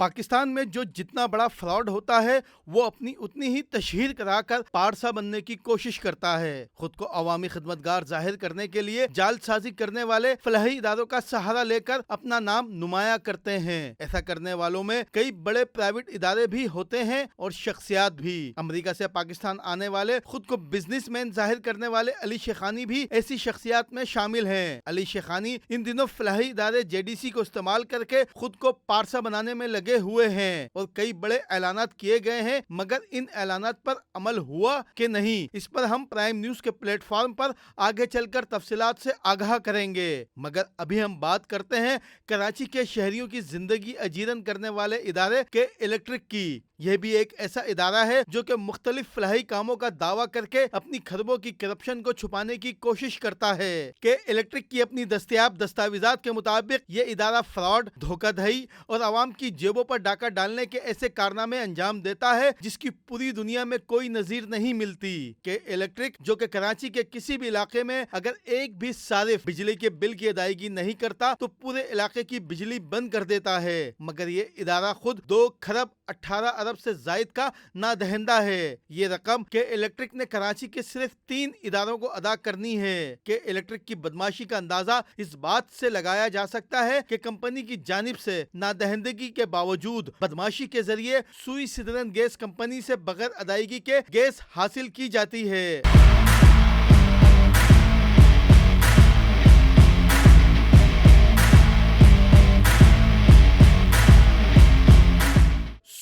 پاکستان میں جو جتنا بڑا فراڈ ہوتا ہے وہ اپنی اتنی ہی تشہیر کرا کر پارسا بننے کی کوشش کرتا ہے۔ خود کو عوامی خدمتگار ظاہر کرنے کے لیے جال سازی کرنے والے فلاحی اداروں کا سہارا لے کر اپنا نام نمایاں کرتے ہیں۔ ایسا کرنے والوں میں کئی بڑے پرائیویٹ ادارے بھی ہوتے ہیں اور شخصیات بھی۔ امریکہ سے پاکستان آنے والے خود کو بزنس مین ظاہر کرنے والے علی شیخانی بھی ایسی شخصیات میں شامل ہیں۔ علی شیخانی ان دنوں فلاحی ادارے JDC کو استعمال کر کے خود کو پارسا بنانے میں لگے ہوئے ہیں اور کئی بڑے اعلانات کیے گئے ہیں، مگر ان اعلانات پر عمل ہوا کہ نہیں، اس پر ہم پرائم نیوز کے پلیٹ فارم پر آگے چل کر تفصیلات سے آگاہ کریں گے۔ مگر ابھی ہم بات کرتے ہیں کراچی کے شہریوں کی زندگی اجیرن کرنے والے ادارے کے الیکٹرک کی۔ یہ بھی ایک ایسا ادارہ ہے جو کہ مختلف فلاحی کاموں کا دعویٰ کر کے اپنی خربوں کی کرپشن کو چھپانے کی کوشش کرتا ہے کہ الیکٹرک کی اپنی دستیاب دستاویزات کے مطابق یہ ادارہ فراڈ، دھوکہ دہی اور عوام کی جیبوں پر ڈاکہ ڈالنے کے ایسے کارنامے انجام دیتا ہے جس کی پوری دنیا میں کوئی نظیر نہیں ملتی کہ الیکٹرک جو کہ کراچی کے کسی بھی علاقے میں اگر ایک بھی صارف بجلی کے بل کی ادائیگی نہیں کرتا تو پورے علاقے کی بجلی بند کر دیتا ہے، مگر یہ ادارہ خود 2 کھرب 18 ارب سے زائد کا نادہندہ ہے۔ یہ رقم کہ الیکٹرک نے کراچی کے صرف 3 اداروں کو ادا کرنی ہے کہ الیکٹرک کی بدماشی کا اندازہ اس بات سے لگایا جا سکتا ہے کہ کمپنی کی جانب سے نادہندگی کے باوجود بدماشی کے ذریعے سوئی سدرن گیس کمپنی سے بغیر ادائیگی کے گیس حاصل کی جاتی ہے۔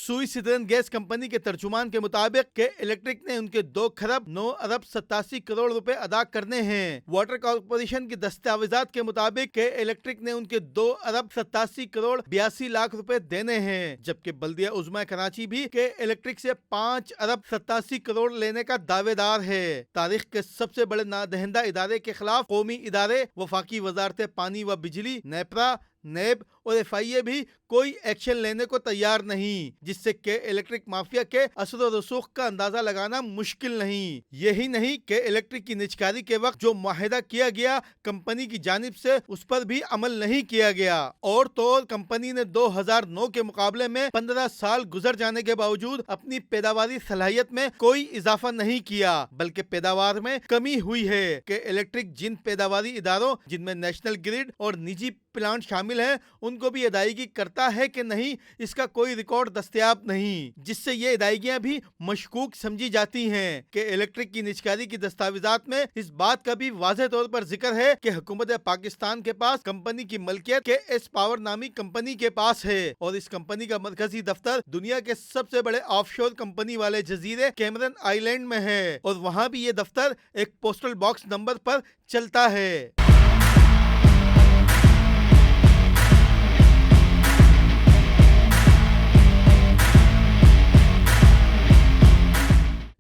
سوئی سدرن گیس کمپنی کے ترجمان کے مطابق کہ الیکٹرک نے ان کے 2 کھرب 9 ارب 87 کروڑ روپے ادا کرنے ہیں۔ واٹر کارپوریشن کی دستاویزات کے مطابق کہ الیکٹرک نے ان کے 2 ارب 87 کروڑ 82 لاکھ روپے دینے ہیں، جبکہ بلدیہ عظمیٰ کراچی بھی کہ الیکٹرک سے 5 ارب 87 کروڑ لینے کا دعوے دار ہے۔ تاریخ کے سب سے بڑے نادہندہ ادارے کے خلاف قومی ادارے، وفاقی وزارت پانی و بجلی، نیپرا، نیب اور FIA بھی کوئی ایکشن لینے کو تیار نہیں، جس سے کہ الیکٹرک مافیا کے اثر و رسوخ کا اندازہ لگانا مشکل نہیں۔ یہی نہیں کہ الیکٹرک کی نجکاری کے وقت جو معاہدہ کیا گیا کمپنی کی جانب سے اس پر بھی عمل نہیں کیا گیا، اور تو اور کمپنی نے 2009 کے مقابلے میں 15 سال گزر جانے کے باوجود اپنی پیداواری صلاحیت میں کوئی اضافہ نہیں کیا، بلکہ پیداوار میں کمی ہوئی ہے کہ الیکٹرک جن پیداواری اداروں جن میں نیشنل گرڈ اور نجی پلانٹ شامل ہیں ان کو بھی ادائیگی کرتا ہے کہ نہیں، اس کا کوئی ریکارڈ دستیاب نہیں، جس سے یہ ادائیگیاں بھی مشکوک سمجھی جاتی ہیں کہ الیکٹرک کی نجکاری کی دستاویزات میں اس بات کا بھی واضح طور پر ذکر ہے کہ حکومت پاکستان کے پاس کمپنی کی ملکیت کے ایس پاور نامی کمپنی کے پاس ہے، اور اس کمپنی کا مرکزی دفتر دنیا کے سب سے بڑے آف شور کمپنی والے جزیرے کیمرن آئی لینڈ میں ہے، اور وہاں بھی یہ دفتر ایک پوسٹل باکس نمبر پر چلتا ہے۔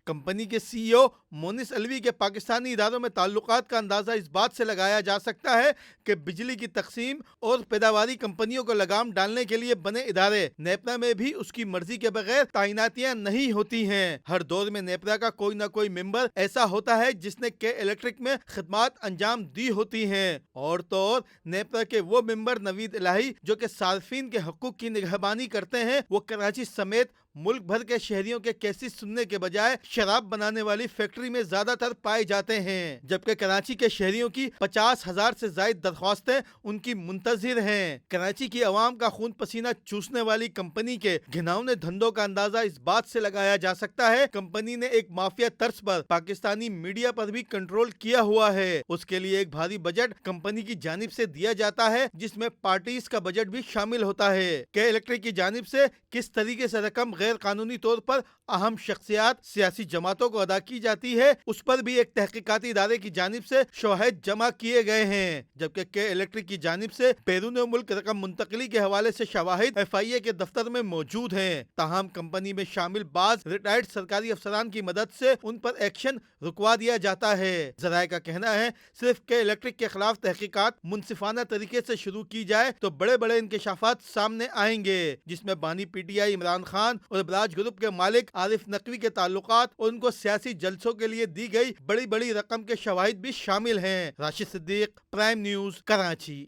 کمپنی کے CEO مونس علوی کے پاکستانی اداروں میں تعلقات کا اندازہ اس بات سے لگایا جا سکتا ہے کہ بجلی کی تقسیم اور پیداواری کمپنیوں کو لگام ڈالنے کے لیے بنے ادارے نیپرا میں بھی اس کی مرضی کے بغیر تعیناتیاں نہیں ہوتی ہیں۔ ہر دور میں نیپرا کا کوئی نہ کوئی ممبر ایسا ہوتا ہے جس نے کے الیکٹرک میں خدمات انجام دی ہوتی ہیں، اور تو اور نیپرا کے وہ ممبر نوید الہی جو کہ صارفین کے حقوق کی نگہبانی کرتے ہیں، وہ کراچی سمیت ملک بھر کے شہریوں کے کیسز سننے کے بجائے شراب بنانے والی فیکٹری میں زیادہ تر پائے جاتے ہیں، جبکہ کراچی کے شہریوں کی 50,000 سے زائد درخواستیں ان کی منتظر ہیں۔ کراچی کی عوام کا خون پسینہ چوسنے والی کمپنی کے گھناؤنے دھندوں کا اندازہ اس بات سے لگایا جا سکتا ہے کمپنی نے ایک مافیا طرز پر پاکستانی میڈیا پر بھی کنٹرول کیا ہوا ہے۔ اس کے لیے ایک بھاری بجٹ کمپنی کی جانب سے دیا جاتا ہے، جس میں پارٹیز کا بجٹ بھی شامل ہوتا ہے کہ الیکٹرک کی جانب سے کس طریقے سے رقم غیر قانونی طور پر اہم شخصیات، سیاسی جماعتوں کو ادا کی جاتی ہے، اس پر بھی ایک تحقیقاتی ادارے کی جانب سے شواہد جمع کیے گئے ہیں، جبکہ کے الیکٹرک کی جانب سے بیرون ملک رقم منتقلی کے حوالے سے شواہد FIA کے دفتر میں موجود ہیں۔ تاہم کمپنی میں شامل بعض ریٹائرڈ سرکاری افسران کی مدد سے ان پر ایکشن رکوا دیا جاتا ہے۔ ذرائع کا کہنا ہے صرف کے الیکٹرک کے خلاف تحقیقات منصفانہ طریقے سے شروع کی جائے تو بڑے بڑے انکشافات سامنے آئیں گے، جس میں بانی PTI عمران خان اور براج گروپ کے مالک عارف نقوی کے تعلقات اور ان کو سیاسی جلسوں کے لیے دی گئی بڑی بڑی رقم کے شواہد بھی شامل ہیں۔ راشد صدیق، پرائم نیوز، کراچی۔